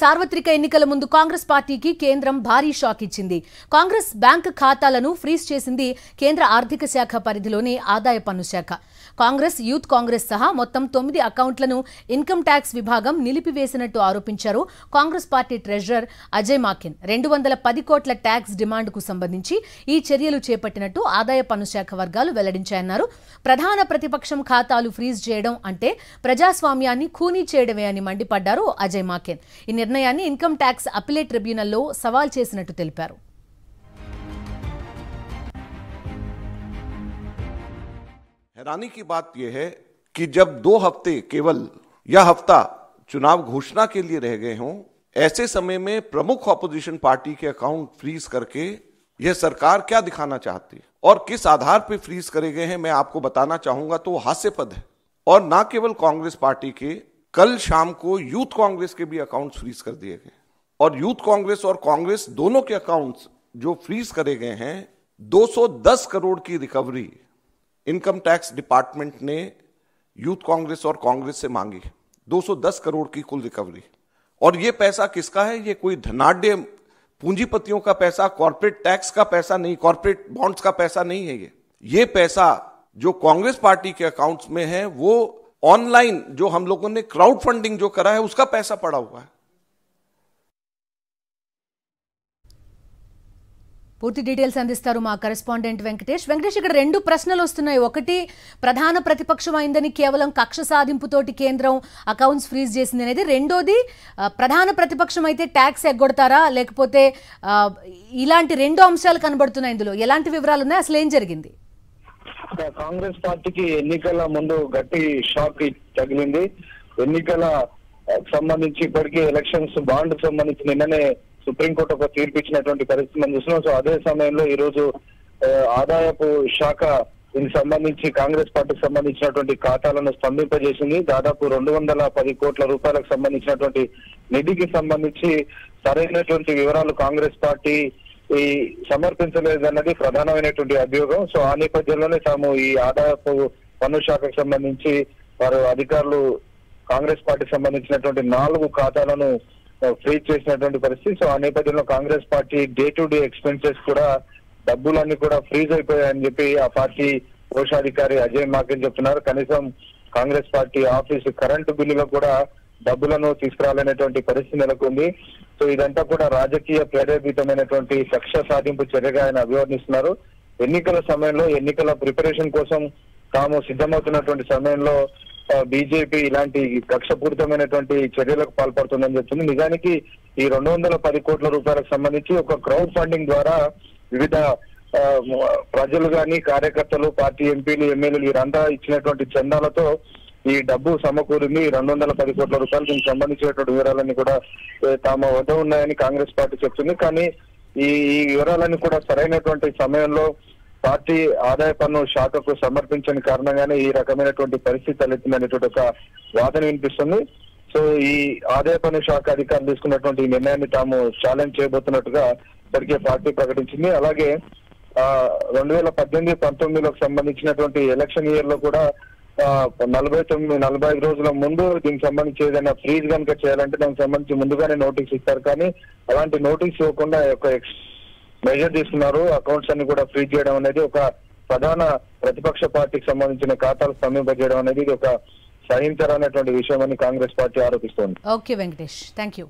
సార్వత్రిక ఎన్నికల ముందు కాంగ్రెస్ పార్టీకి కేంద్రం భారీ షాక్ ఇచ్చింది. కాంగ్రెస్ బ్యాంక్ ఖాతాలను ఫ్రీజ్ చేసింది కేంద్ర ఆర్థిక శాఖ పరిధిలోని ఆదాయ పన్ను శాఖ. కాంగ్రెస్, యూత్ కాంగ్రెస్ సహా మొత్తం 9 అకౌంట్లను ఇన్కమ్ ట్యాక్స్ విభాగం నిలిపివేసినట్టు ఆరోపించారు కాంగ్రెస్ పార్టీ ట్రెజరర్ అజయ్ మాకెన్. 210 కోట్ల ట్యాక్స్ డిమాండ్కు సంబంధించి ఈ చర్యలు చేపట్టినట్టు ఆదాయ పన్ను శాఖ వర్గాలు వెల్లడించాయన్నారు. ప్రధాన ప్రతిపక్షం ఖాతాలు ఫ్రీజ్ చేయడం అంటే ప్రజాస్వామ్యాన్ని ఖూనీ చేయడమే అని మండిపడ్డారు అజయ్ మాకెన్. ఈ నిర్ణయాన్ని ఇన్కమ్ ట్యాక్స్ అపిలేట్ ట్రిబ్యునల్లో సవాల్ చేసినట్టు తెలిపారు. हैरानी की बात यह है कि जब 2 हफ्ते केवल यह हफ्ता चुनाव घोषणा के लिए रह गए हों, ऐसे समय में प्रमुख ऑपोजिशन पार्टी के अकाउंट फ्रीज करके यह सरकार क्या दिखाना चाहती है और किस आधार पर फ्रीज करे गए हैं, मैं आपको बताना चाहूंगा तो हास्यपद है। और न केवल कांग्रेस पार्टी के, कल शाम को यूथ कांग्रेस के भी अकाउंट्स फ्रीज कर दिए गए और यूथ कांग्रेस और कांग्रेस दोनों के अकाउंट्स जो फ्रीज करे गए हैं, 210 करोड़ की रिकवरी इनकम टैक्स डिपार्टमेंट ने यूथ कांग्रेस और कांग्रेस से मांगी। 210 करोड़ की कुल रिकवरी। और ये पैसा किसका है? ये कोई धनाढ्य पूंजीपतियों का पैसा, कॉर्पोरेट टैक्स का पैसा नहीं, कॉर्पोरेट बॉन्ड्स का पैसा नहीं है। ये पैसा जो कांग्रेस पार्टी के अकाउंट्स में है वो ऑनलाइन जो हम लोगों ने क्राउड फंडिंग जो करा है उसका पैसा पड़ा हुआ है। పూర్తి డీటెయిల్స్ అందిస్తారు మా కరెస్పాండెంట్ వెంకటేష్. ఇక్కడ 2 ప్రశ్నలు వస్తున్నాయి. ఒకటి, ప్రధాన ప్రతిపక్షం అయిందని కేవలం కక్ష సాధింపుతోటి కేంద్రం అకౌంట్స్ ఫ్రీజ్ చేసింది అనేది. రెండోది, ప్రధాన ప్రతిపక్షం అయితే ట్యాక్స్ ఎగ్గొడతారా, లేకపోతే ఇలాంటి 2 అంశాలు కనబడుతున్నాయి. ఇందులో ఎలాంటి వివరాలు ఉన్నాయి, అసలు ఏం జరిగింది? కాంగ్రెస్ పార్టీకి ఎన్నికల ముందు గట్టి షాక్ తగిలింది. ఎన్నికల సంబంధించి ఇప్పటికీ ఎలక్షన్స్ బాండ్ సంబంధించి నిన్ననే సుప్రీంకోర్టు ఒక తీర్పు ఇచ్చినటువంటి పరిస్థితి మనం చూస్తున్నాం. సో అదే సమయంలో ఈ రోజు ఆదాయపు శాఖ దీనికి సంబంధించి కాంగ్రెస్ పార్టీకి సంబంధించినటువంటి ఖాతాలను స్తంభింపజేసింది. దాదాపు 210 కోట్ల రూపాయలకు సంబంధించినటువంటి నిధికి సంబంధించి సరైనటువంటి వివరాలు కాంగ్రెస్ పార్టీ సమర్పించలేదన్నది ప్రధానమైనటువంటి అభియోగం. సో ఆ నేపథ్యంలోనే తాము ఈ ఆదాయపు పన్ను శాఖకు సంబంధించి వారు అధికారులు కాంగ్రెస్ పార్టీకి సంబంధించినటువంటి 4 ఖాతాలను ఫ్రీజ్ చేసినటువంటి పరిస్థితి. సో ఆ నేపథ్యంలో Congress party day to day expenses కూడా డబ్బులన్నీ కూడా ఫ్రీజ్ అయిపోయాయని చెప్పి ఆ పార్టీ కోశాధికారి అజయ్ మాకెన్ చెప్తున్నారు. కనీసం కాంగ్రెస్ పార్టీ ఆఫీసు కరెంటు బిల్లులో కూడా డబ్బులను తీసుకురాలనేటువంటి పరిస్థితి నెలకొంది. సో ఇదంతా కూడా రాజకీయ ప్రేరేపితమైనటువంటి కక్ష సాధింపు చర్యగా ఆయన అభివర్ణిస్తున్నారు. ఎన్నికల సమయంలో ఎన్నికల ప్రిపరేషన్ కోసం తాము సిద్ధమవుతున్నటువంటి సమయంలో బీజేపీ ఇలాంటి కక్షపూరితమైనటువంటి చర్యలకు పాల్పడుతుందని చెప్తుంది. నిజానికి ఈ 210 కోట్ల రూపాయలకు సంబంధించి ఒక క్రౌడ్ ఫండింగ్ ద్వారా వివిధ ప్రజలు గాని, కార్యకర్తలు, పార్టీ ఎంపీలు, ఎమ్మెల్యేలు వీరంతా ఇచ్చినటువంటి చందాలతో ఈ డబ్బు సమకూరింది. 210 కోట్ల రూపాయలు దీనికి సంబంధించినటువంటి వివరాలన్నీ కూడా తాము వద్ద ఉన్నాయని కాంగ్రెస్ పార్టీ చెప్తుంది. కానీ ఈ వివరాలన్నీ కూడా సరైనటువంటి సమయంలో పార్టీ ఆదాయ పన్ను శాఖకు సమర్పించని కారణంగానే ఈ రకమైనటువంటి పరిస్థితి తలెత్తిందనేటువంటి ఒక వాదన వినిపిస్తుంది. సో ఈ ఆదాయ పన్ను శాఖ అధికారులు తీసుకున్నటువంటి నిర్ణయాన్ని తాము ఛాలెంజ్ చేయబోతున్నట్టుగా ఇప్పటికే పార్టీ ప్రకటించింది. అలాగే 2018-19లకు సంబంధించినటువంటి ఎలక్షన్ ఇయర్ లో కూడా 45 రోజుల ముందు దీనికి సంబంధించి ఏదైనా ఫ్రీజ్ కనుక చేయాలంటే దానికి సంబంధించి ముందుగానే నోటీస్ ఇస్తారు. కానీ అలాంటి నోటీస్ ఇవ్వకుండా ఒక మెజర్ తీసుకున్నారు. అకౌంట్స్ అన్ని కూడా ఫ్రీజ్ చేయడం అనేది, ఒక ప్రధాన ప్రతిపక్ష పార్టీకి సంబంధించిన ఖాతాలు స్తంభింపజేయడం అనేది ఇది ఒక సహించరానటువంటి విషయం అని కాంగ్రెస్ పార్టీ ఆరోపిస్తోంది. Okay Venkatesh, thank you.